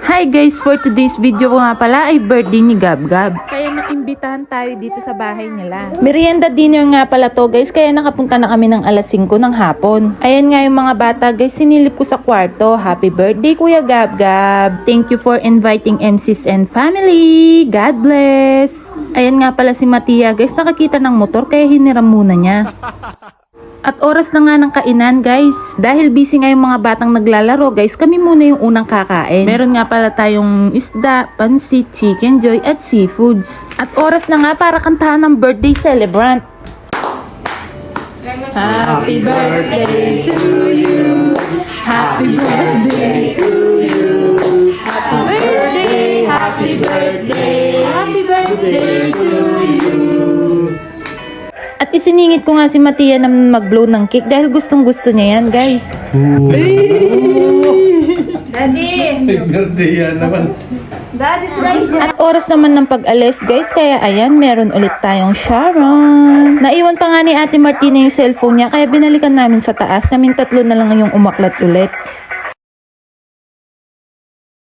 Hi guys, for today's video ko nga pala ay birthday ni Gab-Gab. Kaya naimbitahan tayo dito sa bahay nila. Merienda dinner nga pala to guys, kaya nakapunta na kami ng alas 5 ng hapon. Ayan nga yung mga bata guys, sinilip ko sa kwarto. Happy birthday Kuya Gab-Gab. Thank you for inviting MCs and family. God bless. Ayan nga pala si Matia guys, nakakita ng motor kaya hiniram muna niya. At oras na nga ng kainan guys. Dahil busy nga yung mga batang naglalaro guys, kami muna yung unang kakain. Meron nga pala tayong isda, pansit, chicken joy at seafoods. At oras na nga para kantahan ng birthday celebrant. Happy birthday to you. Happy birthday to you. Happy birthday, happy birthday, happy birthday to you. At isiningit ko nga si Matia na mag-blow ng cake dahil gustong gusto niya yan guys. Daddy! Birthday yan naman. Daddy's rice! At oras naman ng pag-alis guys, kaya ayan, meron ulit tayong Sharon. Naiwan pa nga ni Ate Martina yung cellphone niya, kaya binalikan namin sa taas. Kaming tatlo na lang yung umaklat ulit.